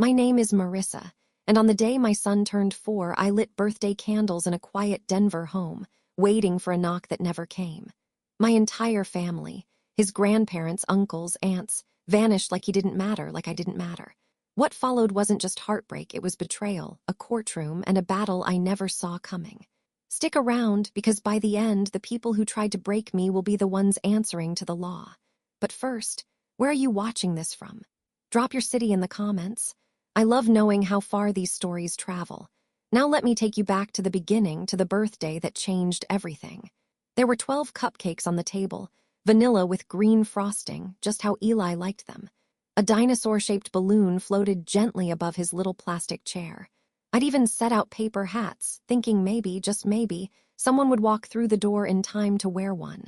My name is Marissa, and on the day my son turned 4, I lit birthday candles in a quiet Denver home, waiting for a knock that never came. My entire family, his grandparents, uncles, aunts, vanished like he didn't matter, like I didn't matter. What followed wasn't just heartbreak, it was betrayal, a courtroom, and a battle I never saw coming. Stick around, because by the end, the people who tried to break me will be the ones answering to the law. But first, where are you watching this from? Drop your city in the comments. I love knowing how far these stories travel. Now let me take you back to the beginning, to the birthday that changed everything. There were 12 cupcakes on the table, vanilla with green frosting, just how Eli liked them. A dinosaur-shaped balloon floated gently above his little plastic chair. I'd even set out paper hats, thinking maybe, just maybe, someone would walk through the door in time to wear one.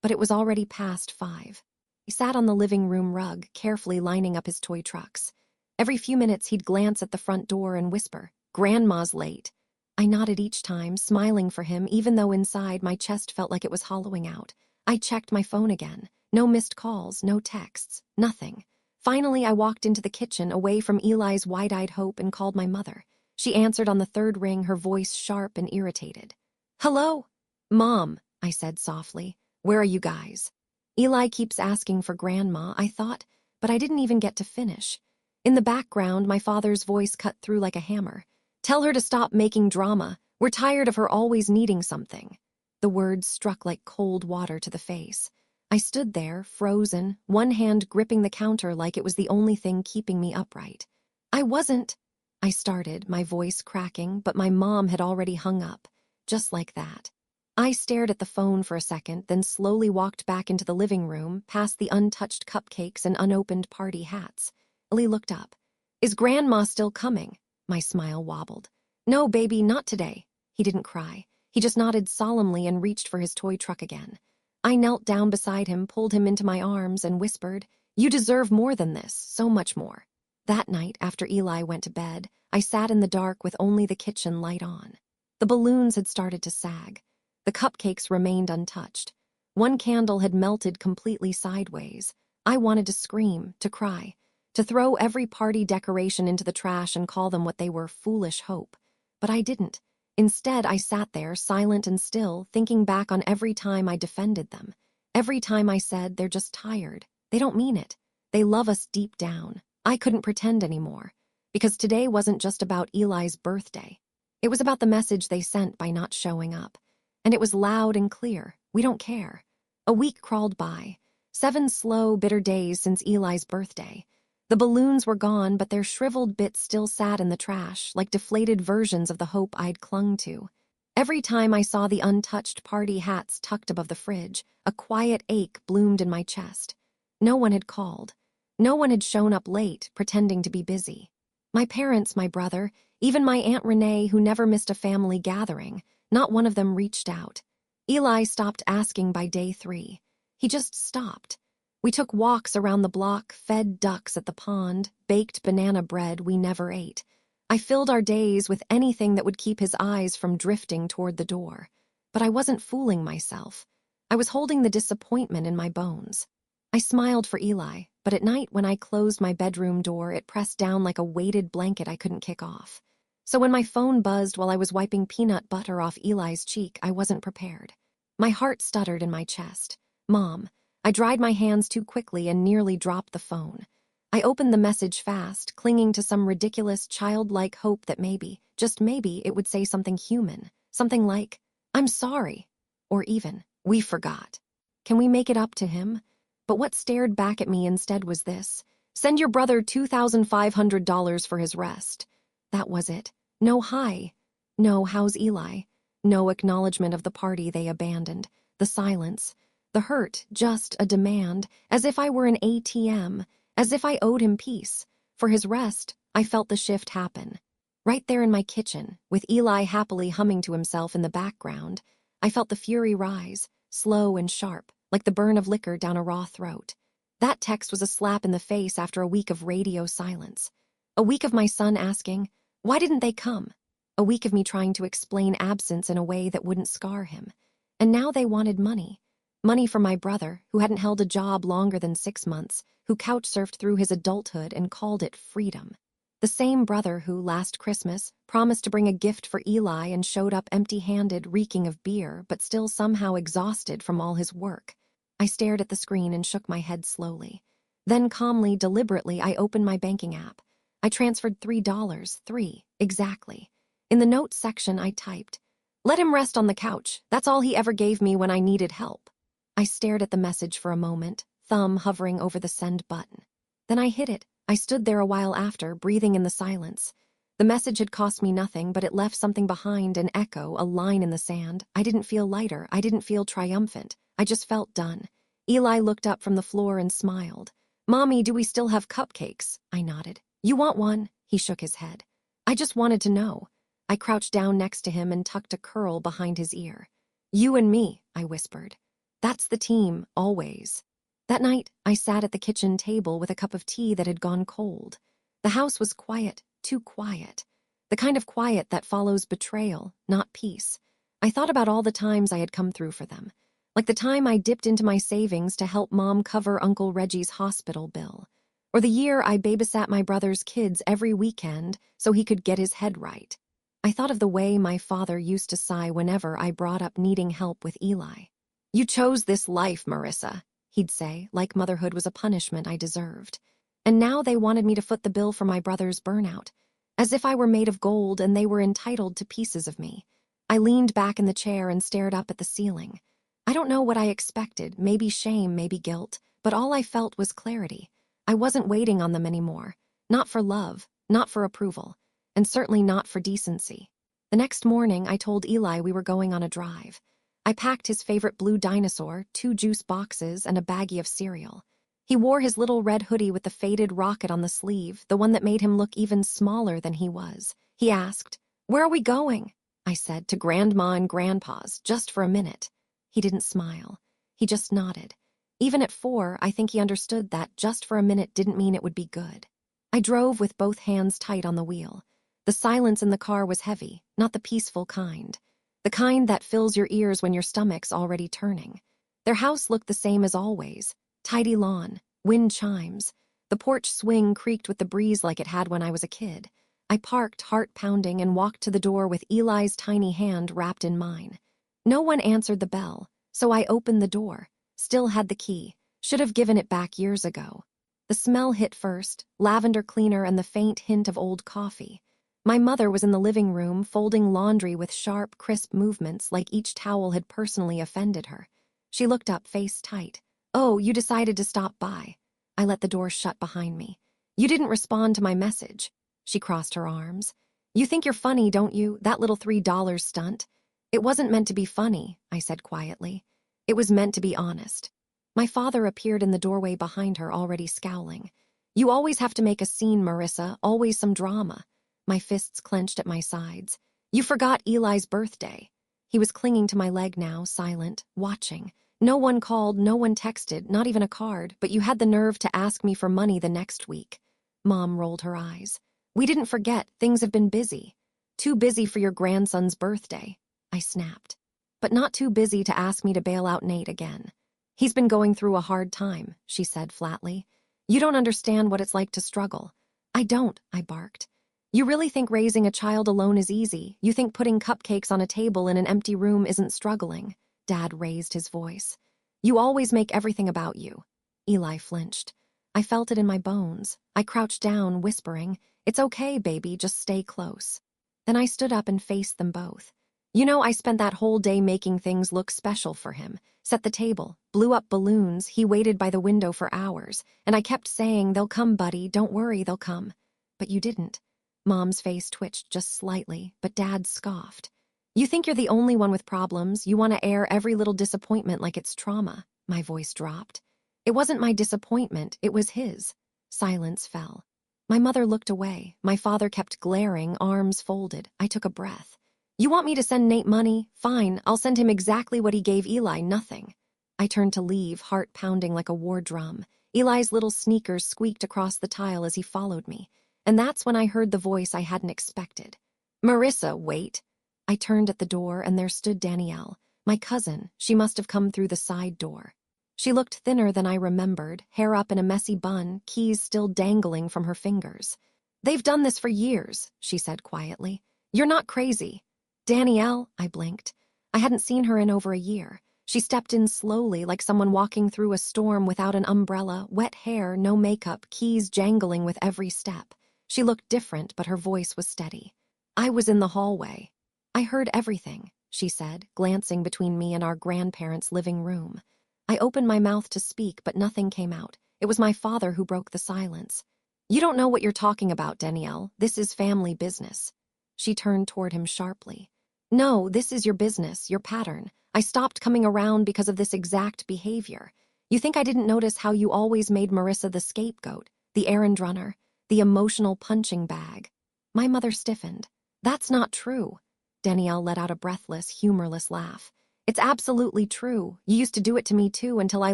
But it was already past 5. He sat on the living room rug, carefully lining up his toy trucks. Every few minutes he'd glance at the front door and whisper, "Grandma's late." I nodded each time, smiling for him, even though inside my chest felt like it was hollowing out. I checked my phone again. No missed calls, no texts, nothing. Finally, I walked into the kitchen, away from Eli's wide-eyed hope, and called my mother. She answered on the 3rd ring, her voice sharp and irritated. "Hello?" "Mom," I said softly. "Where are you guys?" Eli keeps asking for Grandma, I thought, but I didn't even get to finish. In the background, my father's voice cut through like a hammer. "Tell her to stop making drama. We're tired of her always needing something." The words struck like cold water to the face. I stood there, frozen, one hand gripping the counter like it was the only thing keeping me upright. "I wasn't," I started, my voice cracking, but my mom had already hung up, just like that. I stared at the phone for a second, then slowly walked back into the living room, past the untouched cupcakes and unopened party hats. Eli looked up. "Is Grandma still coming?" My smile wobbled. "No, baby, not today." He didn't cry. He just nodded solemnly and reached for his toy truck again. I knelt down beside him, pulled him into my arms, and whispered, "You deserve more than this, so much more." That night, after Eli went to bed, I sat in the dark with only the kitchen light on. The balloons had started to sag. The cupcakes remained untouched. One candle had melted completely sideways. I wanted to scream, to cry, to throw every party decoration into the trash and call them what they were, foolish hope. But I didn't. Instead, I sat there, silent and still, thinking back on every time I defended them. Every time I said, "They're just tired. They don't mean it. They love us deep down." I couldn't pretend anymore, because today wasn't just about Eli's birthday. It was about the message they sent by not showing up. And it was loud and clear. We don't care. A week crawled by. 7 slow, bitter days since Eli's birthday. The balloons were gone, but their shriveled bits still sat in the trash, like deflated versions of the hope I'd clung to. Every time I saw the untouched party hats tucked above the fridge, a quiet ache bloomed in my chest. No one had called. No one had shown up late, pretending to be busy. My parents, my brother, even my Aunt Renee, who never missed a family gathering, not one of them reached out. Eli stopped asking by day 3. He just stopped. We took walks around the block, fed ducks at the pond, baked banana bread we never ate. I filled our days with anything that would keep his eyes from drifting toward the door. But I wasn't fooling myself. I was holding the disappointment in my bones. I smiled for Eli, but at night when I closed my bedroom door, it pressed down like a weighted blanket I couldn't kick off. So when my phone buzzed while I was wiping peanut butter off Eli's cheek, I wasn't prepared. My heart stuttered in my chest. "Mom." I dried my hands too quickly and nearly dropped the phone. I opened the message fast, clinging to some ridiculous, childlike hope that maybe, just maybe, it would say something human. Something like, "I'm sorry." Or even, "We forgot. Can we make it up to him?" But what stared back at me instead was this: "Send your brother $2,500 for his rest." That was it. No hi. No how's Eli. No acknowledgement of the party they abandoned. The silence. The hurt, just a demand, as if I were an ATM, as if I owed him peace. For his rest, I felt the shift happen. Right there in my kitchen, with Eli happily humming to himself in the background, I felt the fury rise, slow and sharp, like the burn of liquor down a raw throat. That text was a slap in the face after a week of radio silence. A week of my son asking, "Why didn't they come?" A week of me trying to explain absence in a way that wouldn't scar him. And now they wanted money. Money for my brother, who hadn't held a job longer than 6 months, who couch-surfed through his adulthood and called it freedom. The same brother who, last Christmas, promised to bring a gift for Eli and showed up empty-handed, reeking of beer, but still somehow exhausted from all his work. I stared at the screen and shook my head slowly. Then calmly, deliberately, I opened my banking app. I transferred $3, exactly. In the notes section, I typed, "Let him rest on the couch. That's all he ever gave me when I needed help." I stared at the message for a moment, thumb hovering over the send button. Then I hit it. I stood there a while after, breathing in the silence. The message had cost me nothing, but it left something behind, an echo, a line in the sand. I didn't feel lighter. I didn't feel triumphant. I just felt done. Eli looked up from the floor and smiled. "Mommy, do we still have cupcakes?" I nodded. "You want one?" He shook his head. "I just wanted to know." I crouched down next to him and tucked a curl behind his ear. "You and me," I whispered. "That's the team, always." That night, I sat at the kitchen table with a cup of tea that had gone cold. The house was quiet, too quiet. The kind of quiet that follows betrayal, not peace. I thought about all the times I had come through for them. Like the time I dipped into my savings to help Mom cover Uncle Reggie's hospital bill. Or the year I babysat my brother's kids every weekend so he could get his head right. I thought of the way my father used to sigh whenever I brought up needing help with Eli. "You chose this life, Marissa," he'd say, like motherhood was a punishment I deserved. And now they wanted me to foot the bill for my brother's burnout, as if I were made of gold and they were entitled to pieces of me. I leaned back in the chair and stared up at the ceiling. I don't know what I expected, maybe shame, maybe guilt, but all I felt was clarity. I wasn't waiting on them anymore. Not for love, not for approval, and certainly not for decency. The next morning, I told Eli we were going on a drive. I packed his favorite blue dinosaur, 2 juice boxes, and a baggie of cereal. He wore his little red hoodie with the faded rocket on the sleeve, the one that made him look even smaller than he was. He asked, "Where are we going?" I said, "To Grandma and Grandpa's, just for a minute." He didn't smile. He just nodded. Even at 4, I think he understood that just for a minute didn't mean it would be good. I drove with both hands tight on the wheel. The silence in the car was heavy, not the peaceful kind. The kind that fills your ears when your stomach's already turning. Their house looked the same as always. Tidy lawn, wind chimes. The porch swing creaked with the breeze like it had when I was a kid. I parked, heart pounding, and walked to the door with Eli's tiny hand wrapped in mine. No one answered the bell, so I opened the door. Still had the key. Should have given it back years ago. The smell hit first, lavender cleaner and the faint hint of old coffee. My mother was in the living room, folding laundry with sharp, crisp movements like each towel had personally offended her. She looked up, face tight. "Oh, you decided to stop by." I let the door shut behind me. "You didn't respond to my message." She crossed her arms. "You think you're funny, don't you? That little $3 stunt." "It wasn't meant to be funny," I said quietly. "It was meant to be honest." My father appeared in the doorway behind her, already scowling. "You always have to make a scene, Marissa, always some drama." My fists clenched at my sides. "You forgot Eli's birthday." He was clinging to my leg now, silent, watching. "No one called, no one texted, not even a card, but you had the nerve to ask me for money the next week." Mom rolled her eyes. "We didn't forget, things have been busy." "Too busy for your grandson's birthday," I snapped. "But not too busy to ask me to bail out Nate again." "He's been going through a hard time," she said flatly. "You don't understand what it's like to struggle." "I don't," I barked. "You really think raising a child alone is easy? You think putting cupcakes on a table in an empty room isn't struggling?" Dad raised his voice. "You always make everything about you." Eli flinched. I felt it in my bones. I crouched down, whispering, "It's okay, baby, just stay close." Then I stood up and faced them both. "You know, I spent that whole day making things look special for him. Set the table, blew up balloons, he waited by the window for hours, and I kept saying, 'They'll come, buddy, don't worry, they'll come.' But you didn't." Mom's face twitched just slightly, but Dad scoffed. "You think you're the only one with problems. You want to air every little disappointment like it's trauma." My voice dropped. "It wasn't my disappointment, it was his." Silence fell. My mother looked away. My father kept glaring, arms folded. I took a breath. "You want me to send Nate money? Fine, I'll send him exactly what he gave Eli, nothing." I turned to leave, heart pounding like a war drum. Eli's little sneakers squeaked across the tile as he followed me. And that's when I heard the voice I hadn't expected. "Marissa, wait." I turned at the door and there stood Danielle, my cousin. She must have come through the side door. She looked thinner than I remembered, hair up in a messy bun, keys still dangling from her fingers. They've done this for years, she said quietly. You're not crazy. Danielle, I blinked. I hadn't seen her in over a year. She stepped in slowly, like someone walking through a storm without an umbrella, wet hair, no makeup, keys jangling with every step. She looked different, but her voice was steady. I was in the hallway. I heard everything, she said, glancing between me and our grandparents' living room. I opened my mouth to speak, but nothing came out. It was my father who broke the silence. You don't know what you're talking about, Danielle. This is family business. She turned toward him sharply. No, this is your business, your pattern. I stopped coming around because of this exact behavior. You think I didn't notice how you always made Marissa the scapegoat, the errand runner, the emotional punching bag? My mother stiffened. That's not true. Danielle let out a breathless, humorless laugh. It's absolutely true. You used to do it to me too until I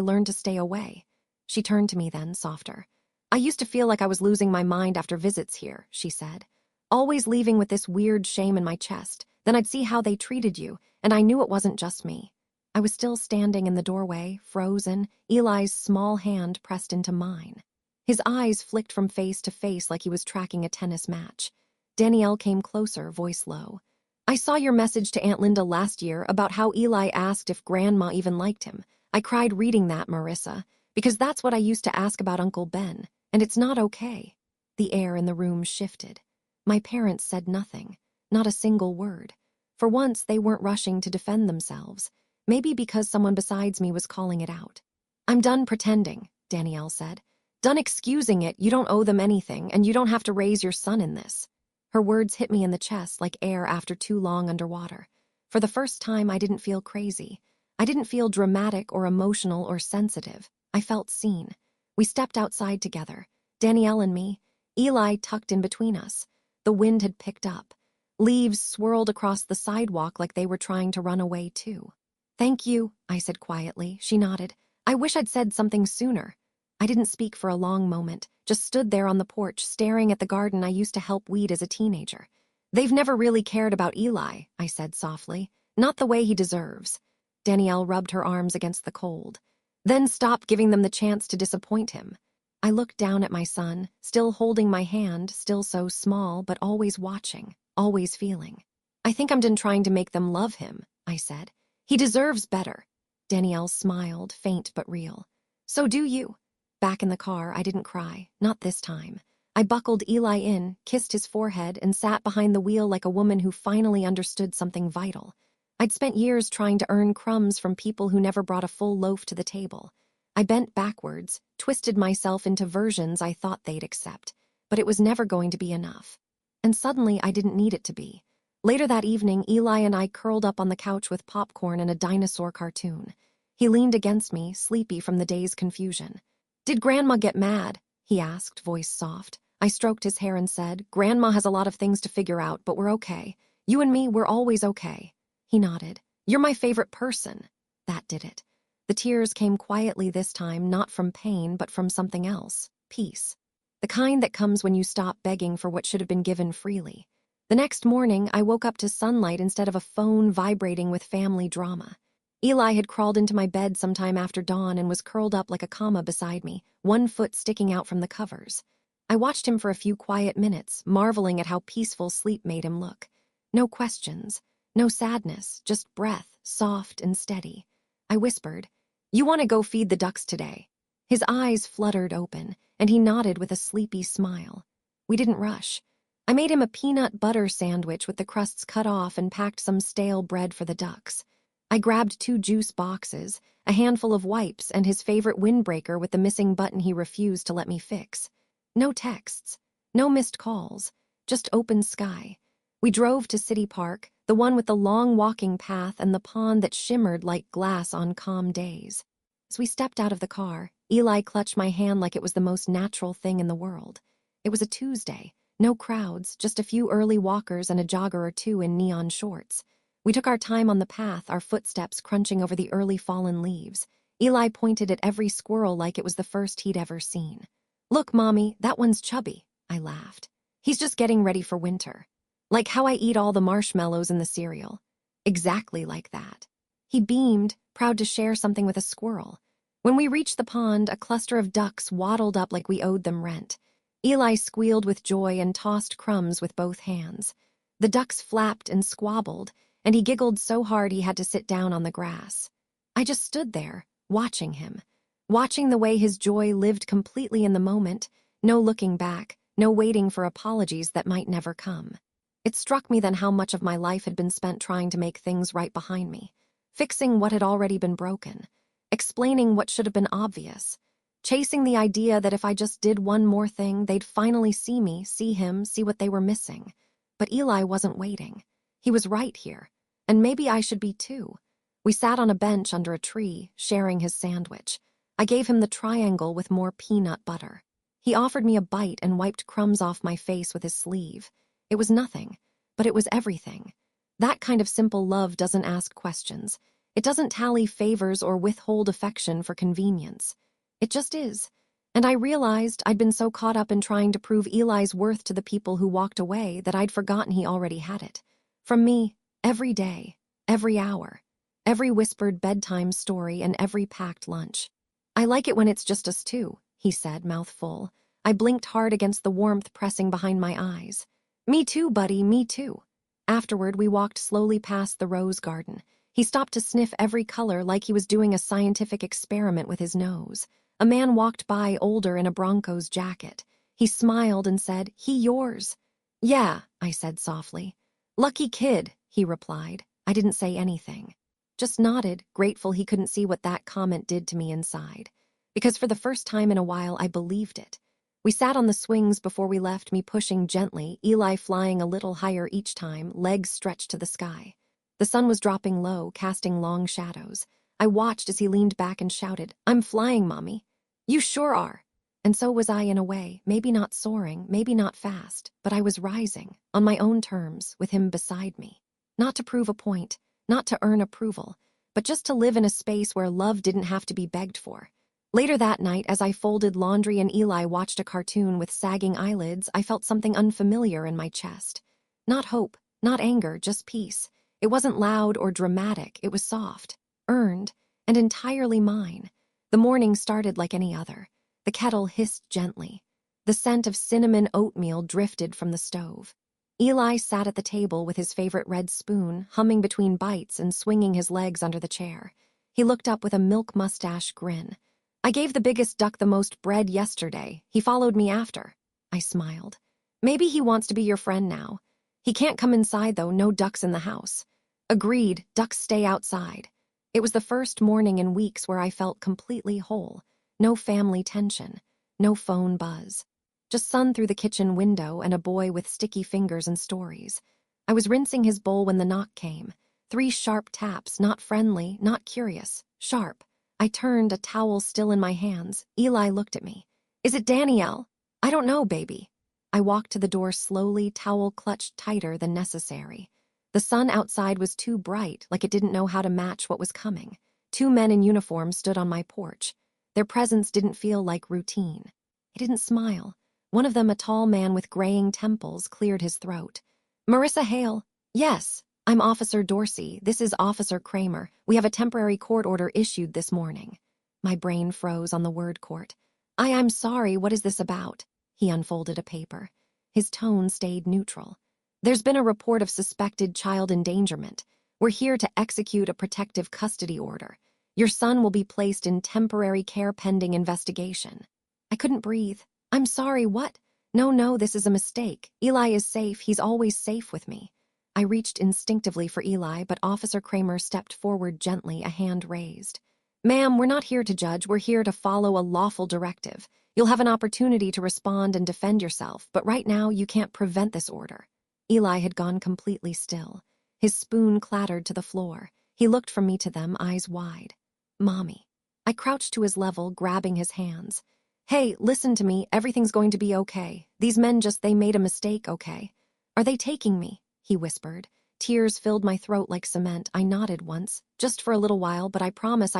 learned to stay away. She turned to me then, softer. I used to feel like I was losing my mind after visits here, she said. Always leaving with this weird shame in my chest. Then I'd see how they treated you, and I knew it wasn't just me. I was still standing in the doorway, frozen, Eli's small hand pressed into mine. His eyes flicked from face to face like he was tracking a tennis match. Danielle came closer, voice low. I saw your message to Aunt Linda last year about how Eli asked if Grandma even liked him. I cried reading that, Marissa, because that's what I used to ask about Uncle Ben, and it's not okay. The air in the room shifted. My parents said nothing, not a single word. For once, they weren't rushing to defend themselves, maybe because someone besides me was calling it out. I'm done pretending, Danielle said. Done excusing it. You don't owe them anything, and you don't have to raise your son in this. Her words hit me in the chest like air after too long underwater. For the first time, I didn't feel crazy. I didn't feel dramatic or emotional or sensitive. I felt seen. We stepped outside together, Danielle and me, Eli tucked in between us. The wind had picked up. Leaves swirled across the sidewalk like they were trying to run away too. Thank you, I said quietly. She nodded. I wish I'd said something sooner. I didn't speak for a long moment, just stood there on the porch staring at the garden I used to help weed as a teenager. They've never really cared about Eli, I said softly. Not the way he deserves. Danielle rubbed her arms against the cold. Then stopped giving them the chance to disappoint him. I looked down at my son, still holding my hand, still so small, but always watching, always feeling. I think I'm done trying to make them love him, I said. He deserves better. Danielle smiled, faint but real. So do you. Back in the car, I didn't cry, not this time. I buckled Eli in, kissed his forehead, and sat behind the wheel like a woman who finally understood something vital. I'd spent years trying to earn crumbs from people who never brought a full loaf to the table. I bent backwards, twisted myself into versions I thought they'd accept, but it was never going to be enough. And suddenly I didn't need it to be. Later that evening, Eli and I curled up on the couch with popcorn and a dinosaur cartoon. He leaned against me, sleepy from the day's confusion. Did Grandma get mad? He asked, voice soft. I stroked his hair and said, Grandma has a lot of things to figure out, but we're okay. You and me, we're always okay. He nodded. You're my favorite person. That did it. The tears came quietly this time, not from pain, but from something else. Peace. The kind that comes when you stop begging for what should have been given freely. The next morning, I woke up to sunlight instead of a phone vibrating with family drama. Eli had crawled into my bed sometime after dawn and was curled up like a comma beside me, one foot sticking out from the covers. I watched him for a few quiet minutes, marveling at how peaceful sleep made him look. No questions, no sadness, just breath, soft and steady. I whispered, You want to go feed the ducks today? His eyes fluttered open, and he nodded with a sleepy smile. We didn't rush. I made him a peanut butter sandwich with the crusts cut off and packed some stale bread for the ducks. I grabbed 2 juice boxes, a handful of wipes, and his favorite windbreaker with the missing button he refused to let me fix. No texts, no missed calls, just open sky. We drove to City Park, the one with the long walking path and the pond that shimmered like glass on calm days. As we stepped out of the car, Eli clutched my hand like it was the most natural thing in the world. It was a Tuesday, no crowds, just a few early walkers and a jogger or two in neon shorts. We took our time on the path, our footsteps crunching over the early fallen leaves. Eli pointed at every squirrel like it was the first he'd ever seen. Look, Mommy, that one's chubby, I laughed. He's just getting ready for winter. Like how I eat all the marshmallows in the cereal. Exactly like that. He beamed, proud to share something with a squirrel. When we reached the pond, a cluster of ducks waddled up like we owed them rent. Eli squealed with joy and tossed crumbs with both hands. The ducks flapped and squabbled, and he giggled so hard he had to sit down on the grass. I just stood there, watching him, watching the way his joy lived completely in the moment, no looking back, no waiting for apologies that might never come. It struck me then how much of my life had been spent trying to make things right behind me, fixing what had already been broken, explaining what should have been obvious, chasing the idea that if I just did one more thing, they'd finally see me, see him, see what they were missing. But Eli wasn't waiting. He was right here, and maybe I should be too. We sat on a bench under a tree, sharing his sandwich. I gave him the triangle with more peanut butter. He offered me a bite and wiped crumbs off my face with his sleeve. It was nothing, but it was everything. That kind of simple love doesn't ask questions. It doesn't tally favors or withhold affection for convenience. It just is. And I realized I'd been so caught up in trying to prove Eli's worth to the people who walked away that I'd forgotten he already had it. From me, every day, every hour, every whispered bedtime story, and every packed lunch. I like it when it's just us two, he said, mouth full. I blinked hard against the warmth pressing behind my eyes. Me too, buddy, me too. Afterward, we walked slowly past the rose garden. He stopped to sniff every color like he was doing a scientific experiment with his nose. A man walked by, older, in a Broncos jacket. He smiled and said, "He yours?" "Yeah," I said softly. "Lucky kid," he replied. I didn't say anything. Just nodded, grateful he couldn't see what that comment did to me inside. Because for the first time in a while, I believed it. We sat on the swings before we left, me pushing gently, Eli flying a little higher each time, legs stretched to the sky. The sun was dropping low, casting long shadows. I watched as he leaned back and shouted, "I'm flying, Mommy." "You sure are." And so was I in a way, maybe not soaring, maybe not fast, but I was rising, on my own terms, with him beside me. Not to prove a point, not to earn approval, but just to live in a space where love didn't have to be begged for. Later that night, as I folded laundry and Eli watched a cartoon with sagging eyelids, I felt something unfamiliar in my chest. Not hope, not anger, just peace. It wasn't loud or dramatic, it was soft, earned, and entirely mine. The morning started like any other. The kettle hissed gently. The scent of cinnamon oatmeal drifted from the stove. Eli sat at the table with his favorite red spoon, humming between bites and swinging his legs under the chair. He looked up with a milk mustache grin. "I gave the biggest duck the most bread yesterday. He followed me after." I smiled. "Maybe he wants to be your friend now. He can't come inside, though, no ducks in the house." "Agreed, ducks stay outside." It was the first morning in weeks where I felt completely whole. No family tension, no phone buzz. Just sun through the kitchen window and a boy with sticky fingers and stories. I was rinsing his bowl when the knock came. 3 sharp taps, not friendly, not curious, sharp. I turned, a towel still in my hands. Eli looked at me. "Is it Danielle?" "I don't know, baby." I walked to the door slowly, towel clutched tighter than necessary. The sun outside was too bright, like it didn't know how to match what was coming. 2 men in uniform stood on my porch. Their presence didn't feel like routine. I didn't smile. One of them, a tall man with graying temples, cleared his throat. "Marissa Hale." "Yes, I'm Officer Dorsey. This is Officer Kramer. We have a temporary court order issued this morning." My brain froze on the word court. I'm sorry, what is this about?" He unfolded a paper. His tone stayed neutral. "There's been a report of suspected child endangerment. We're here to execute a protective custody order. Your son will be placed in temporary care pending investigation." I couldn't breathe. "I'm sorry, what?" No, this is a mistake. Eli is safe. He's always safe with me." I reached instinctively for Eli, but Officer Kramer stepped forward gently, a hand raised. "Ma'am, we're not here to judge. We're here to follow a lawful directive. You'll have an opportunity to respond and defend yourself, but right now you can't prevent this order." Eli had gone completely still. His spoon clattered to the floor. He looked from me to them, eyes wide. "Mommy." I crouched to his level, grabbing his hands. "Hey, listen to me. Everything's going to be okay. These men they made a mistake, okay?" "Are they taking me?" he whispered. Tears filled my throat like cement. I nodded once. "Just for a little while, but I promise,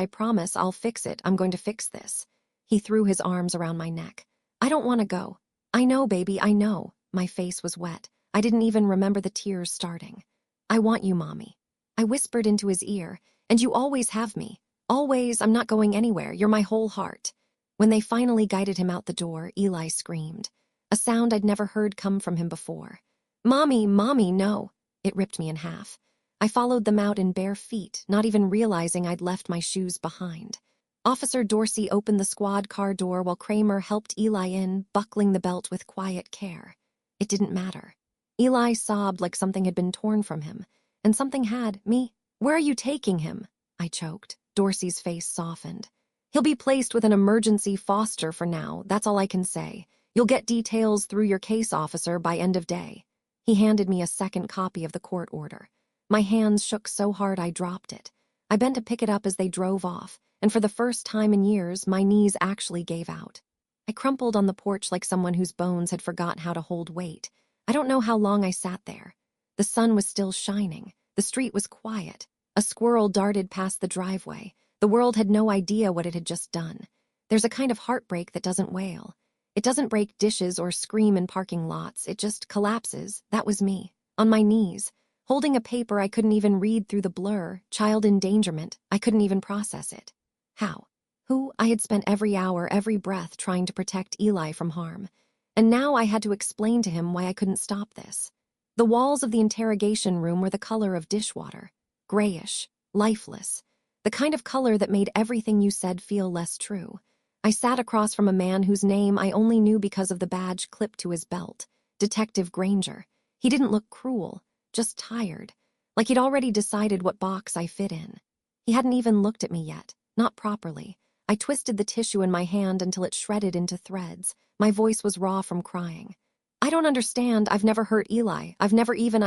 I'll fix it. I'm going to fix this." He threw his arms around my neck. "I don't want to go." "I know, baby, I know." My face was wet. I didn't even remember the tears starting. "I want you, Mommy." I whispered into his ear, "And you always have me. Always, I'm not going anywhere. You're my whole heart." When they finally guided him out the door, Eli screamed. A a sound I'd never heard come from him before. "Mommy, Mommy, no!" It ripped me in half. I followed them out in bare feet, not even realizing I'd left my shoes behind. Officer Dorsey opened the squad car door while Kramer helped Eli in, buckling the belt with quiet care. It didn't matter. Eli sobbed like something had been torn from him, and something had me. "Where are you taking him?" I choked. Dorsey's face softened. "He'll be placed with an emergency foster for now, that's all I can say. You'll get details through your case officer by end of day." He handed me a second copy of the court order. My hands shook so hard I dropped it. I bent to pick it up as they drove off, and for the first time in years, my knees actually gave out. I crumpled on the porch like someone whose bones had forgotten how to hold weight. I don't know how long I sat there. The sun was still shining. The street was quiet. A squirrel darted past the driveway. The world had no idea what it had just done. There's a kind of heartbreak that doesn't wail. It doesn't break dishes or scream in parking lots. It just collapses. That was me, on my knees, holding a paper I couldn't even read through the blur, child endangerment. I couldn't even process it. How? Who? I had spent every hour, every breath trying to protect Eli from harm. And now I had to explain to him why I couldn't stop this. The walls of the interrogation room were the color of dishwater. Grayish, lifeless. The kind of color that made everything you said feel less true. I sat across from a man whose name I only knew because of the badge clipped to his belt. Detective Granger. He didn't look cruel, just tired, like he'd already decided what box I fit in. He hadn't even looked at me yet, not properly. I twisted the tissue in my hand until it shredded into threads. My voice was raw from crying. "I don't understand. I've never hurt Eli. I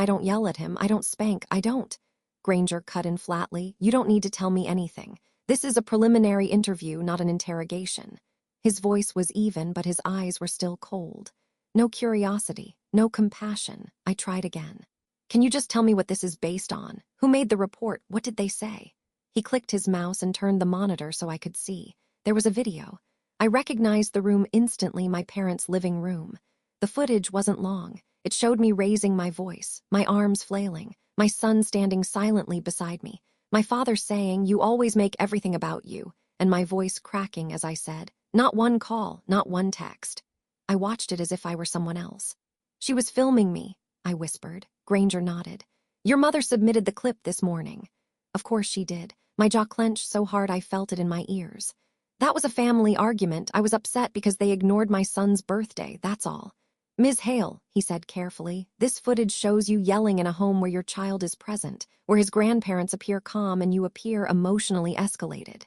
don't yell at him. I don't spank. I don't." Granger cut in flatly. "You don't need to tell me anything. This is a preliminary interview, not an interrogation." His voice was even, but his eyes were still cold. No curiosity, no compassion. I tried again. "Can you just tell me what this is based on? Who made the report? What did they say?" He clicked his mouse and turned the monitor so I could see. There was a video. I recognized the room instantly, my parents' living room. The footage wasn't long. It showed me raising my voice, my arms flailing, my son standing silently beside me, my father saying, "You always make everything about you," and my voice cracking as I said, "Not one call, not one text." I watched it as if I were someone else. "She was filming me," I whispered. Granger nodded. "Your mother submitted the clip this morning." Of course she did. My jaw clenched so hard I felt it in my ears. "That was a family argument. I was upset because they ignored my son's birthday, that's all." "Ms. Hale," he said carefully, "this footage shows you yelling in a home where your child is present, where his grandparents appear calm and you appear emotionally escalated."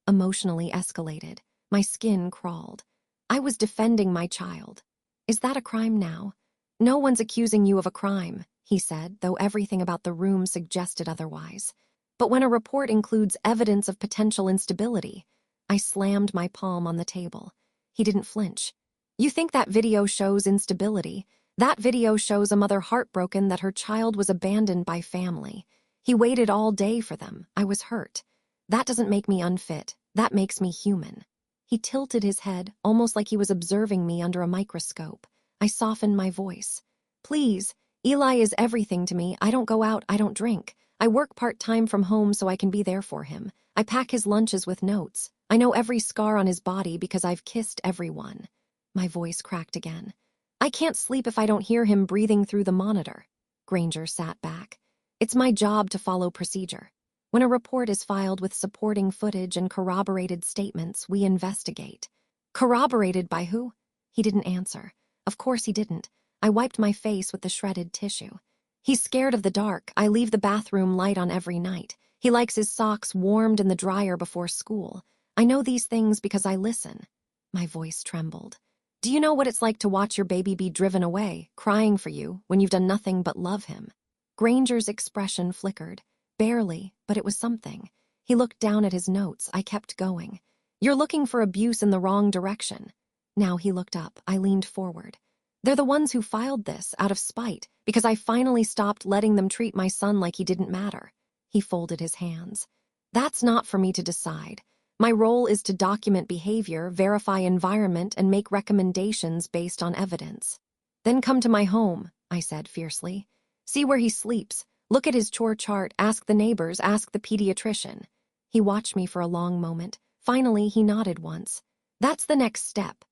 Emotionally escalated. My skin crawled. I was defending my child. "Is that a crime now?" "No one's accusing you of a crime," he said, though everything about the room suggested otherwise. "But when a report includes evidence of potential instability..." I slammed my palm on the table. He didn't flinch. "You think that video shows instability? That video shows a mother heartbroken that her child was abandoned by family. He waited all day for them. I was hurt. That doesn't make me unfit. That makes me human." He tilted his head, almost like he was observing me under a microscope. I softened my voice. "Please, Eli is everything to me. I don't go out, I don't drink. I work part-time from home so I can be there for him. I pack his lunches with notes. I know every scar on his body because I've kissed everyone." My voice cracked again. "I can't sleep if I don't hear him breathing through the monitor." Granger sat back. "It's my job to follow procedure. When a report is filed with supporting footage and corroborated statements, we investigate." "Corroborated by who?" He didn't answer. Of course he didn't. I wiped my face with the shredded tissue. "He's scared of the dark. I leave the bathroom light on every night. He likes his socks warmed in the dryer before school. I know these things because I listen." My voice trembled. "Do you know what it's like to watch your baby be driven away, crying for you, when you've done nothing but love him?" Granger's expression flickered. Barely, but it was something. He looked down at his notes. I kept going. "You're looking for abuse in the wrong direction." Now he looked up. I leaned forward. "They're the ones who filed this, out of spite, because I finally stopped letting them treat my son like he didn't matter." He folded his hands. "That's not for me to decide. My role is to document behavior, verify environment, and make recommendations based on evidence." "Then come to my home," I said fiercely. "See where he sleeps. Look at his chore chart. Ask the neighbors. Ask the pediatrician." He watched me for a long moment. Finally, he nodded once. "That's the next step."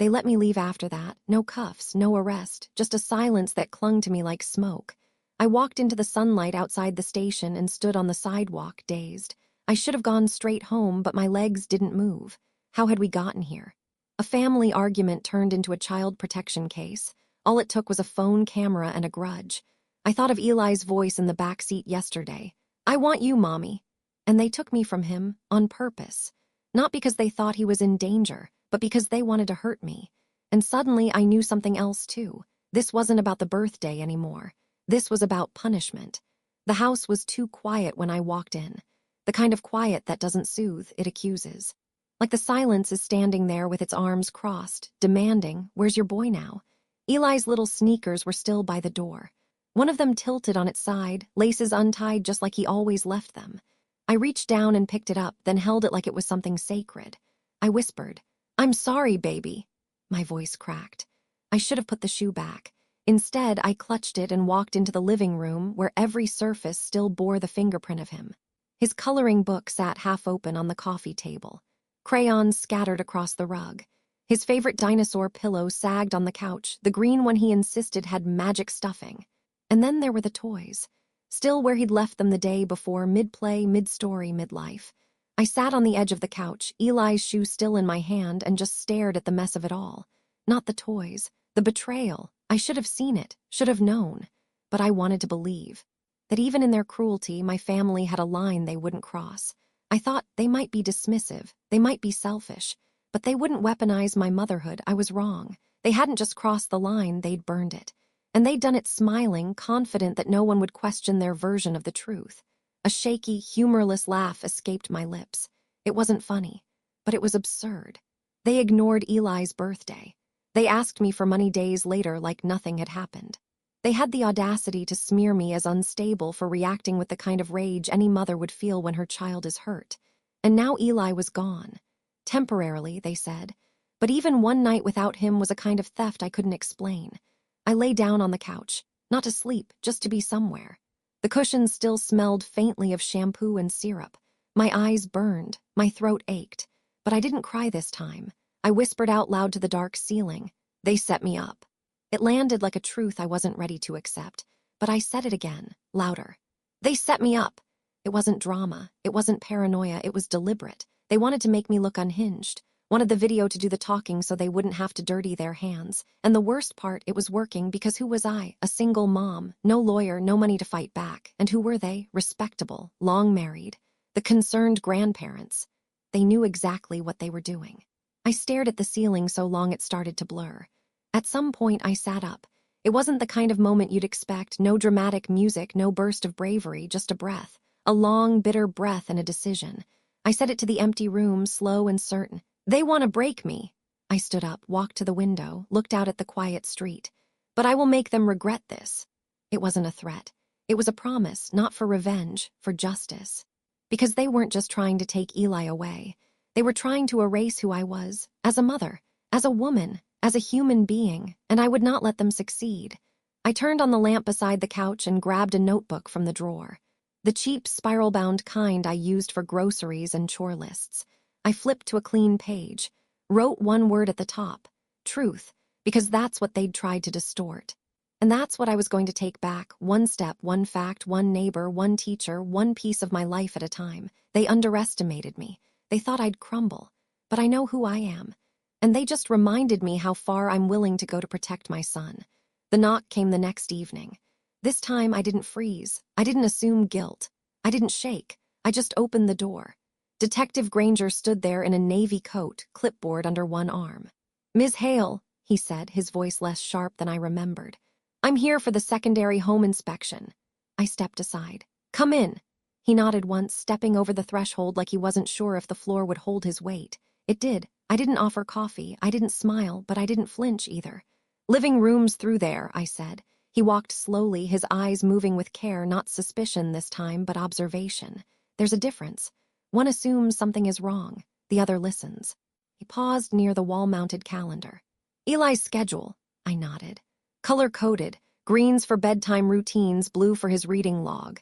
They let me leave after that. No cuffs, no arrest, just a silence that clung to me like smoke. I walked into the sunlight outside the station and stood on the sidewalk, dazed. I should have gone straight home, but my legs didn't move. How had we gotten here? A family argument turned into a child protection case. All it took was a phone camera and a grudge. I thought of Eli's voice in the back seat yesterday. "I want you, Mommy." And they took me from him on purpose. Not because they thought he was in danger, but because they wanted to hurt me. And suddenly I knew something else too. This wasn't about the birthday anymore. This was about punishment. The house was too quiet when I walked in. The kind of quiet that doesn't soothe, it accuses. Like the silence is standing there with its arms crossed, demanding, "Where's your boy now?" Eli's little sneakers were still by the door. One of them tilted on its side, laces untied just like he always left them. I reached down and picked it up, then held it like it was something sacred. I whispered, "I'm sorry, baby." My voice cracked. I should have put the shoe back. Instead, I clutched it and walked into the living room where every surface still bore the fingerprint of him. His coloring book sat half open on the coffee table. Crayons scattered across the rug. His favorite dinosaur pillow sagged on the couch, the green one he insisted had magic stuffing. And then there were the toys, still where he'd left them the day before, mid-play, mid-story, mid-life. I sat on the edge of the couch, Eli's shoe still in my hand, and just stared at the mess of it all. Not the toys, the betrayal. I should have seen it, should have known. But I wanted to believe that even in their cruelty, my family had a line they wouldn't cross. I thought they might be dismissive, they might be selfish, but they wouldn't weaponize my motherhood. I was wrong. They hadn't just crossed the line, they'd burned it. And they'd done it smiling, confident that no one would question their version of the truth. A shaky, humorless laugh escaped my lips. It wasn't funny, but it was absurd. They ignored Eli's birthday. They asked me for money days later like nothing had happened. They had the audacity to smear me as unstable for reacting with the kind of rage any mother would feel when her child is hurt. And now Eli was gone. Temporarily, they said. But even one night without him was a kind of theft I couldn't explain. I lay down on the couch, not to sleep, just to be somewhere. The cushions still smelled faintly of shampoo and syrup. My eyes burned, my throat ached. But I didn't cry this time. I whispered out loud to the dark ceiling, "They set me up." It landed like a truth I wasn't ready to accept, but I said it again, louder. "They set me up." It wasn't drama, it wasn't paranoia, it was deliberate. They wanted to make me look unhinged, wanted the video to do the talking so they wouldn't have to dirty their hands. And the worst part, it was working because who was I? A single mom, no lawyer, no money to fight back. And who were they? Respectable, long married. The concerned grandparents. They knew exactly what they were doing. I stared at the ceiling so long it started to blur. At some point, I sat up. It wasn't the kind of moment you'd expect, no dramatic music, no burst of bravery, just a breath. A long, bitter breath and a decision. I said it to the empty room, slow and certain. "They want to break me." I stood up, walked to the window, looked out at the quiet street. "But I will make them regret this." It wasn't a threat. It was a promise, not for revenge, for justice. Because they weren't just trying to take Eli away. They were trying to erase who I was, as a mother, as a woman, as a human being, and I would not let them succeed. I turned on the lamp beside the couch and grabbed a notebook from the drawer. The cheap, spiral-bound kind I used for groceries and chore lists. I flipped to a clean page, wrote one word at the top, truth, because that's what they'd tried to distort. And that's what I was going to take back, one step, one fact, one neighbor, one teacher, one piece of my life at a time. They underestimated me. They thought I'd crumble. But I know who I am. And they just reminded me how far I'm willing to go to protect my son. The knock came the next evening. This time I didn't freeze. I didn't assume guilt. I didn't shake. I just opened the door. Detective Granger stood there in a navy coat, clipboard under one arm. "Ms. Hale," he said, his voice less sharp than I remembered. "I'm here for the secondary home inspection." I stepped aside. "Come in." He nodded once, stepping over the threshold like he wasn't sure if the floor would hold his weight. It did. I didn't offer coffee, I didn't smile, but I didn't flinch either. "Living room's through there," I said. He walked slowly, his eyes moving with care, not suspicion this time, but observation. There's a difference. One assumes something is wrong, the other listens. He paused near the wall-mounted calendar. "Eli's schedule," I nodded. "Color-coded, greens for bedtime routines, blue for his reading log."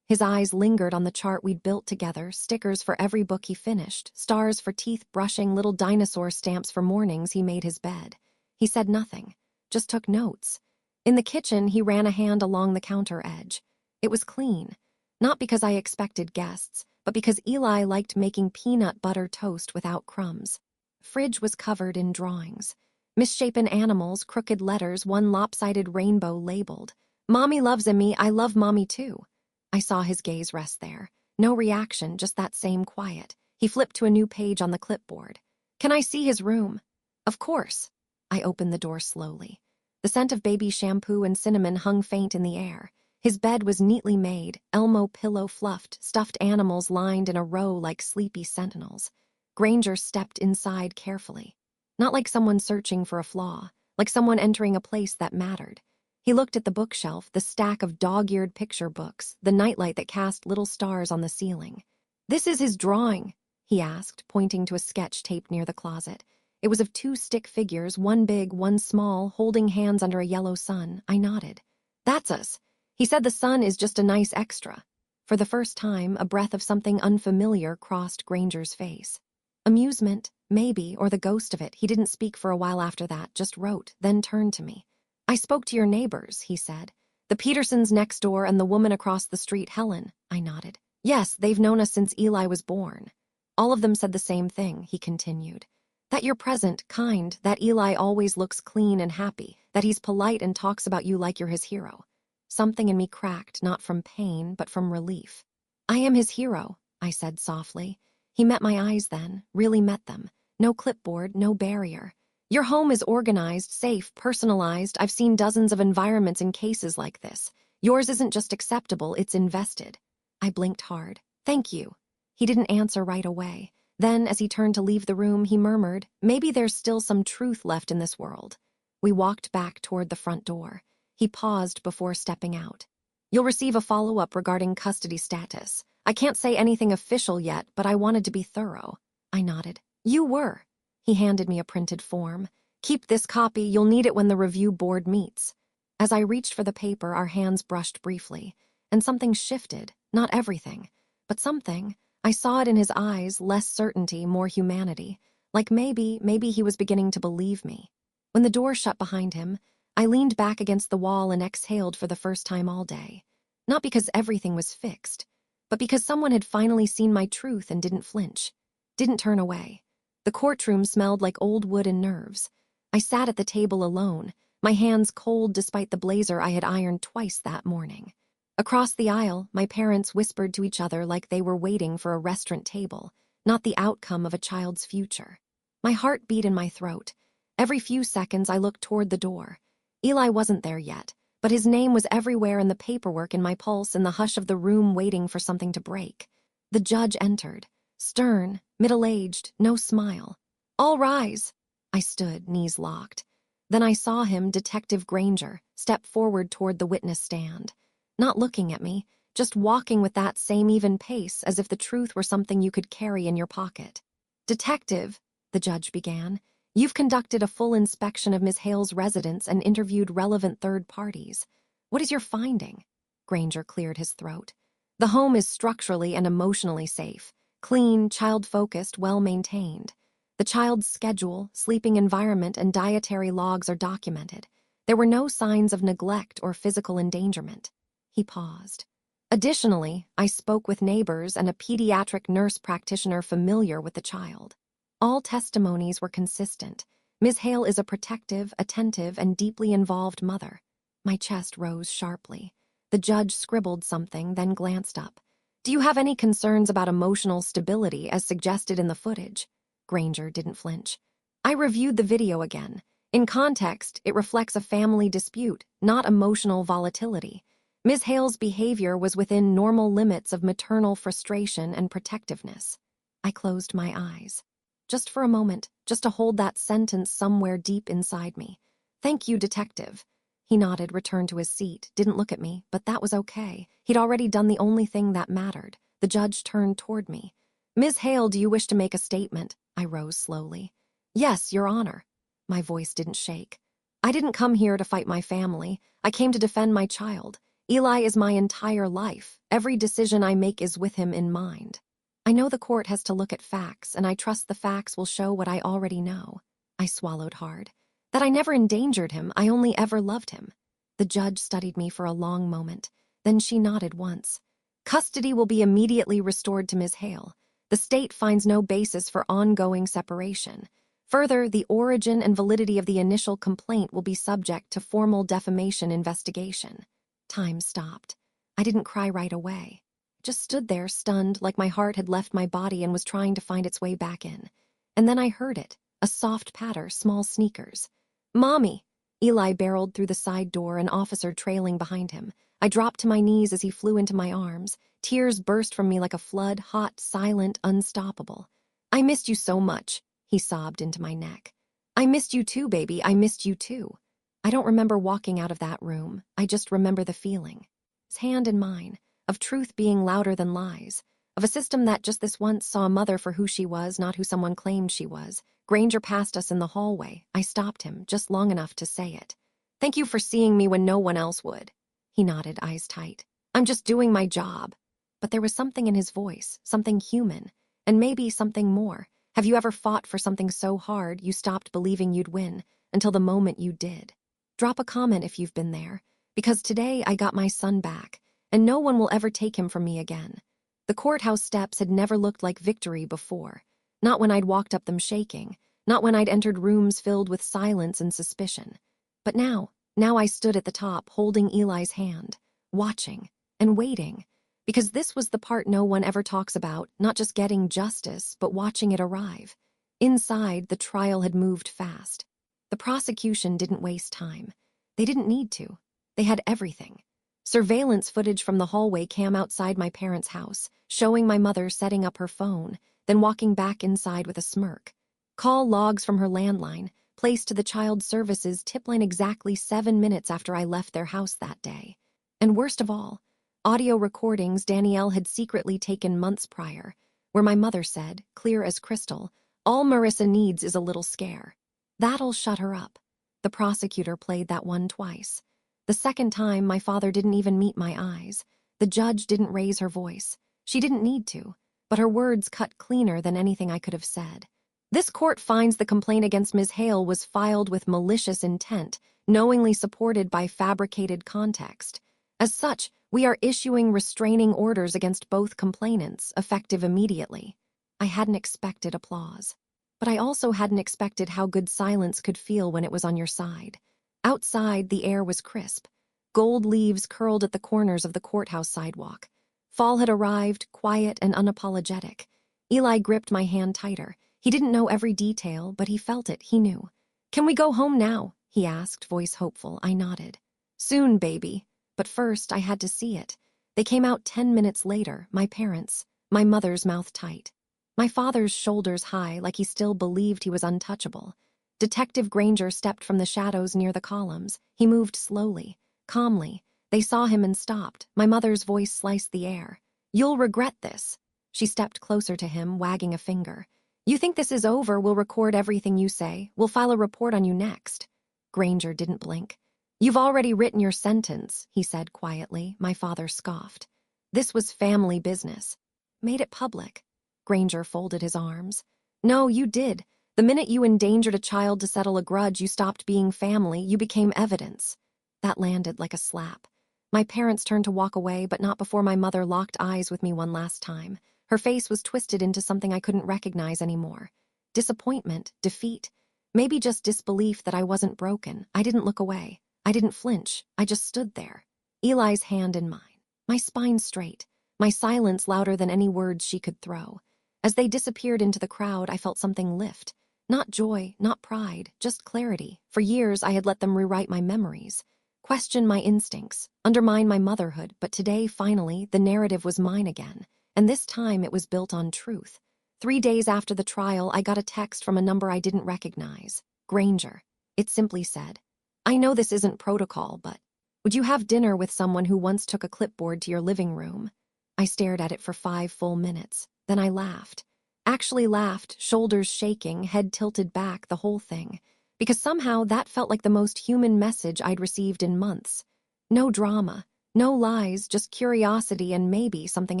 His eyes lingered on the chart we'd built together, stickers for every book he finished, stars for teeth brushing, little dinosaur stamps for mornings he made his bed. He said nothing, just took notes. In the kitchen, he ran a hand along the counter edge. It was clean, not because I expected guests, but because Eli liked making peanut butter toast without crumbs. Fridge was covered in drawings. Misshapen animals, crooked letters, one lopsided rainbow labeled. "Mommy loves me, I love Mommy too." I saw his gaze rest there. No reaction, just that same quiet. He flipped to a new page on the clipboard. "Can I see his room?" "Of course." I opened the door slowly. The scent of baby shampoo and cinnamon hung faint in the air. His bed was neatly made, Elmo pillow fluffed, stuffed animals lined in a row like sleepy sentinels. Granger stepped inside carefully. Not like someone searching for a flaw, like someone entering a place that mattered. He looked at the bookshelf, the stack of dog-eared picture books, the nightlight that cast little stars on the ceiling. "This is his drawing," he asked, pointing to a sketch taped near the closet. It was of two stick figures, one big, one small, holding hands under a yellow sun. I nodded. "That's us. He said the sun is just a nice extra." For the first time, a breath of something unfamiliar crossed Granger's face. Amusement, maybe, or the ghost of it. He didn't speak for a while after that, just wrote, then turned to me. "I spoke to your neighbors," he said. "The Petersons next door and the woman across the street, Helen." I nodded. "Yes, they've known us since Eli was born. All of them said the same thing," he continued. "That you're present, kind, that Eli always looks clean and happy, that he's polite and talks about you like you're his hero." Something in me cracked, not from pain, but from relief. "I am his hero," I said softly. He met my eyes then, really met them. No clipboard, no barrier. "Your home is organized, safe, personalized. I've seen dozens of environments in cases like this. Yours isn't just acceptable, it's invested." I blinked hard. "Thank you." He didn't answer right away. Then, as he turned to leave the room, he murmured, "Maybe there's still some truth left in this world." We walked back toward the front door. He paused before stepping out. "You'll receive a follow-up regarding custody status. I can't say anything official yet, but I wanted to be thorough." I nodded. "You were." He handed me a printed form. "Keep this copy, you'll need it when the review board meets." As I reached for the paper, our hands brushed briefly, and something shifted, not everything, but something. I saw it in his eyes, less certainty, more humanity, like maybe he was beginning to believe me. When the door shut behind him, I leaned back against the wall and exhaled for the first time all day. Not because everything was fixed, but because someone had finally seen my truth and didn't flinch, didn't turn away. The courtroom smelled like old wood and nerves. I sat at the table alone, my hands cold despite the blazer I had ironed twice that morning. Across the aisle, my parents whispered to each other like they were waiting for a restaurant table, not the outcome of a child's future. My heart beat in my throat. Every few seconds I looked toward the door. Eli wasn't there yet, but his name was everywhere in the paperwork, in my pulse, in the hush of the room waiting for something to break. The judge entered. Stern, middle-aged, no smile. "All rise." I stood, knees locked. Then I saw him, Detective Granger, step forward toward the witness stand. Not looking at me, just walking with that same even pace, as if the truth were something you could carry in your pocket. "Detective," the judge began, "you've conducted a full inspection of Ms. Hale's residence and interviewed relevant third parties. What is your finding?" Granger cleared his throat. "The home is structurally and emotionally safe. Clean, child-focused, well-maintained. The child's schedule, sleeping environment, and dietary logs are documented. There were no signs of neglect or physical endangerment." He paused. "Additionally, I spoke with neighbors and a pediatric nurse practitioner familiar with the child. All testimonies were consistent. Ms. Hale is a protective, attentive, and deeply involved mother." My chest rose sharply. The judge scribbled something, then glanced up. "Do you have any concerns about emotional stability as suggested in the footage?" Granger didn't flinch. "I reviewed the video again. In context, it reflects a family dispute, not emotional volatility. Ms. Hale's behavior was within normal limits of maternal frustration and protectiveness." I closed my eyes. Just for a moment, just to hold that sentence somewhere deep inside me. "Thank you, Detective." He nodded, returned to his seat, didn't look at me, but that was okay. He'd already done the only thing that mattered. The judge turned toward me. "Ms. Hale, do you wish to make a statement?" I rose slowly. "Yes, Your Honor." My voice didn't shake. "I didn't come here to fight my family. I came to defend my child. Eli is my entire life. Every decision I make is with him in mind. I know the court has to look at facts, and I trust the facts will show what I already know. I swallowed hard. That I never endangered him, I only ever loved him. The judge studied me for a long moment. Then she nodded once. Custody will be immediately restored to Ms. Hale. The state finds no basis for ongoing separation. Further, the origin and validity of the initial complaint will be subject to formal defamation investigation. Time stopped. I didn't cry right away. Just stood there, stunned, like my heart had left my body and was trying to find its way back in. And then I heard it, a soft patter, small sneakers. "Mommy!" Eli barreled through the side door, an officer trailing behind him. I dropped to my knees as he flew into my arms. Tears burst from me like a flood, hot, silent, unstoppable. "I missed you so much," he sobbed into my neck. "I missed you too, baby, I missed you too." I don't remember walking out of that room. I just remember the feeling. His hand in mine, of truth being louder than lies, of a system that just this once saw a mother for who she was, not who someone claimed she was. Granger passed us in the hallway. I stopped him, just long enough to say it. "Thank you for seeing me when no one else would." He nodded, eyes tight. "I'm just doing my job." But there was something in his voice, something human, and maybe something more. Have you ever fought for something so hard you stopped believing you'd win, until the moment you did? Drop a comment if you've been there, because today I got my son back, and no one will ever take him from me again. The courthouse steps had never looked like victory before. Not when I'd walked up them shaking, not when I'd entered rooms filled with silence and suspicion. But now I stood at the top, holding Eli's hand, watching and waiting, because this was the part no one ever talks about, not just getting justice, but watching it arrive. Inside, the trial had moved fast. The prosecution didn't waste time. They didn't need to. They had everything. Surveillance footage from the hallway cam outside my parents' house, showing my mother setting up her phone, then walking back inside with a smirk. Call logs from her landline, placed to the child services tip line exactly 7 minutes after I left their house that day. And worst of all, audio recordings Danielle had secretly taken months prior, where my mother said, clear as crystal, "All Marissa needs is a little scare. That'll shut her up." The prosecutor played that one twice. The second time, my father didn't even meet my eyes. The judge didn't raise her voice. She didn't need to, but her words cut cleaner than anything I could have said. "This court finds the complaint against Ms. Hale was filed with malicious intent, knowingly supported by fabricated context. As such, we are issuing restraining orders against both complainants, effective immediately." I hadn't expected applause. But I also hadn't expected how good silence could feel when it was on your side. Outside, the air was crisp. Gold leaves curled at the corners of the courthouse sidewalk. Fall had arrived, quiet and unapologetic. Eli gripped my hand tighter. He didn't know every detail, but he felt it, he knew. "Can we go home now?" he asked, voice hopeful. I nodded. "Soon, baby." But first, I had to see it. They came out 10 minutes later, my parents, my mother's mouth tight. My father's shoulders high, like he still believed he was untouchable. Detective Granger stepped from the shadows near the columns. He moved slowly, calmly. They saw him and stopped. My mother's voice sliced the air. "You'll regret this." She stepped closer to him, wagging a finger. "You think this is over? We'll record everything you say. We'll file a report on you next." Granger didn't blink. "You've already written your sentence," he said quietly. My father scoffed. "This was family business." "Made it public." Granger folded his arms. "No, you did. The minute you endangered a child to settle a grudge, you stopped being family, you became evidence." That landed like a slap. My parents turned to walk away, but not before my mother locked eyes with me one last time. Her face was twisted into something I couldn't recognize anymore. Disappointment, defeat, maybe just disbelief that I wasn't broken. I didn't look away. I didn't flinch. I just stood there. Eli's hand in mine. My spine straight. My silence louder than any words she could throw. As they disappeared into the crowd, I felt something lift. Not joy, not pride, just clarity. For years, I had let them rewrite my memories, question my instincts, undermine my motherhood, but today, finally, the narrative was mine again. And this time, it was built on truth. 3 days after the trial, I got a text from a number I didn't recognize. Granger. It simply said, "I know this isn't protocol, but would you have dinner with someone who once took a clipboard to your living room?" I stared at it for 5 full minutes. Then I laughed. Actually laughed, shoulders shaking, head tilted back, the whole thing. Because somehow that felt like the most human message I'd received in months. No drama, No lies, just curiosity and maybe something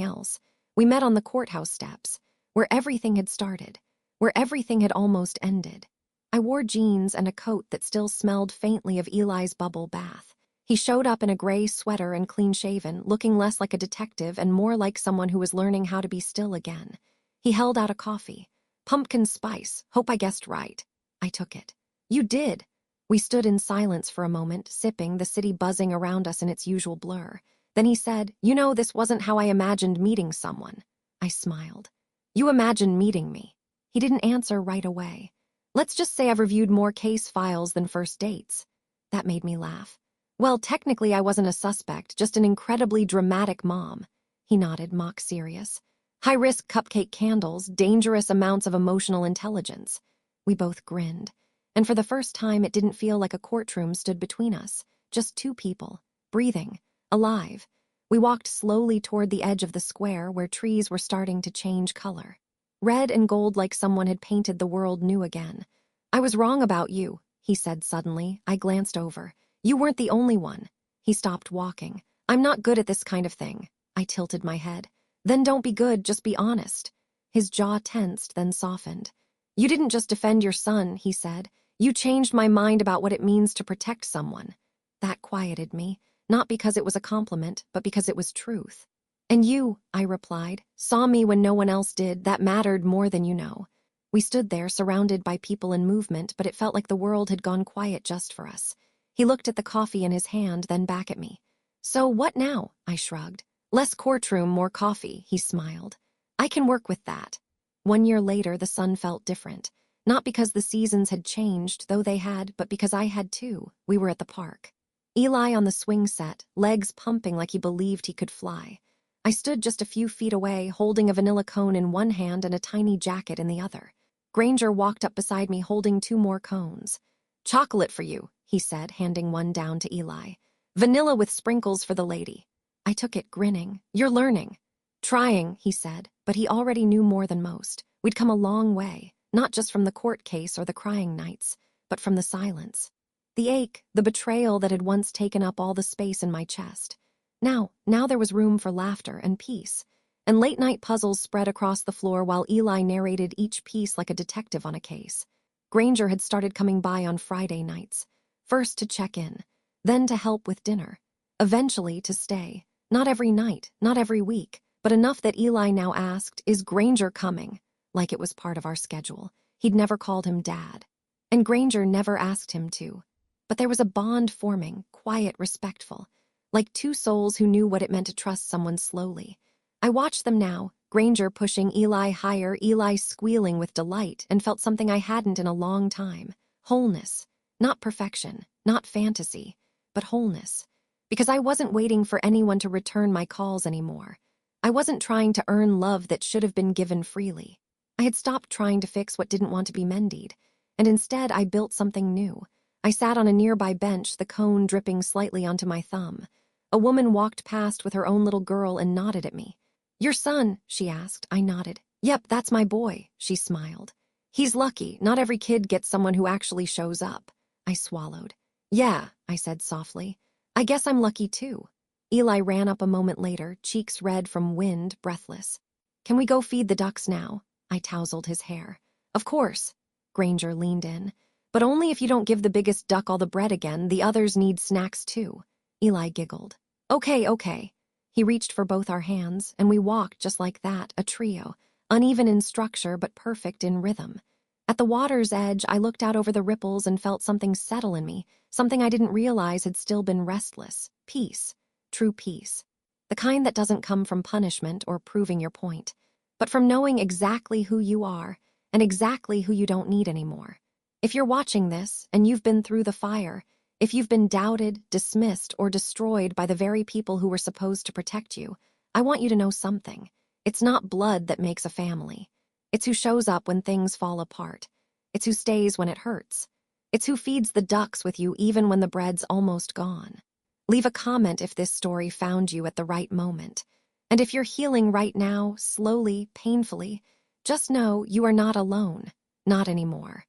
else. We met on the courthouse steps, where everything had started, where everything had almost ended. I wore jeans and a coat that still smelled faintly of Eli's bubble bath. He showed up in a gray sweater and clean-shaven, looking less like a detective and more like someone who was learning how to be still again. He held out a coffee. Pumpkin spice, hope I guessed right. I took it. You did. We stood in silence for a moment, sipping, the city buzzing around us in its usual blur. Then he said, "You know, this wasn't how I imagined meeting someone." I smiled. "You imagined meeting me." He didn't answer right away. "Let's just say I've reviewed more case files than first dates." That made me laugh. "Well, technically I wasn't a suspect, just an incredibly dramatic mom." He nodded, mock serious. "High-risk cupcake candles, dangerous amounts of emotional intelligence." We both grinned. And for the first time, it didn't feel like a courtroom stood between us. Just two people, breathing, alive. We walked slowly toward the edge of the square where trees were starting to change color. Red and gold like someone had painted the world new again. "I was wrong about you," he said suddenly. I glanced over. "You weren't the only one." He stopped walking. "I'm not good at this kind of thing." I tilted my head. "Then don't be good, just be honest." His jaw tensed, then softened. "You didn't just defend your son," he said. "You changed my mind about what it means to protect someone." That quieted me, not because it was a compliment, but because it was truth. "And you," I replied, "saw me when no one else did. That mattered more than you know." We stood there, surrounded by people and movement, but it felt like the world had gone quiet just for us. He looked at the coffee in his hand, then back at me. "So what now?" I shrugged. "Less courtroom, more coffee," he smiled. "I can work with that." 1 year later, the sun felt different. Not because the seasons had changed, though they had, but because I had too. We were at the park. Eli on the swing set, legs pumping like he believed he could fly. I stood just a few feet away, holding a vanilla cone in one hand and a tiny jacket in the other. Granger walked up beside me holding 2 more cones. "Chocolate for you," he said, handing one down to Eli. "Vanilla with sprinkles for the lady." I took it, grinning. "You're learning." "Trying," he said, but he already knew more than most. We'd come a long way. Not just from the court case or the crying nights, but from the silence. The ache, the betrayal that had once taken up all the space in my chest. Now there was room for laughter and peace. And late-night puzzles spread across the floor while Eli narrated each piece like a detective on a case. Granger had started coming by on Friday nights. First to check in, then to help with dinner. Eventually to stay. Not every night, not every week, but enough that Eli now asked, "Is Granger coming?" Like it was part of our schedule. He'd never called him Dad. And Granger never asked him to. But there was a bond forming, quiet, respectful. Like 2 souls who knew what it meant to trust someone slowly. I watched them now, Granger pushing Eli higher, Eli squealing with delight, and felt something I hadn't in a long time. Wholeness. Not perfection, not fantasy, but wholeness. Because I wasn't waiting for anyone to return my calls anymore. I wasn't trying to earn love that should have been given freely. I had stopped trying to fix what didn't want to be mended, and instead I built something new. I sat on a nearby bench, the cone dripping slightly onto my thumb. A woman walked past with her own little girl and nodded at me. "Your son?" she asked. I nodded. "Yep, that's my boy," she smiled. "He's lucky. Not every kid gets someone who actually shows up." I swallowed. "Yeah," I said softly. "I guess I'm lucky too." Eli ran up a moment later, cheeks red from wind, breathless. "Can we go feed the ducks now?" I tousled his hair. "Of course." Granger leaned in. "But only if you don't give the biggest duck all the bread again. The others need snacks too." Eli giggled. Okay. He reached for both our hands, and we walked just like that, a trio, uneven in structure but perfect in rhythm. At the water's edge, I looked out over the ripples and felt something settle in me, something I didn't realize had still been restless. Peace. True peace. The kind that doesn't come from punishment or proving your point, but from knowing exactly who you are and exactly who you don't need anymore. If you're watching this and you've been through the fire, if you've been doubted, dismissed, or destroyed by the very people who were supposed to protect you, I want you to know something. It's not blood that makes a family. It's who shows up when things fall apart. It's who stays when it hurts. It's who feeds the ducks with you even when the bread's almost gone. Leave a comment if this story found you at the right moment. And if you're healing right now, slowly, painfully, just know you are not alone. Not anymore.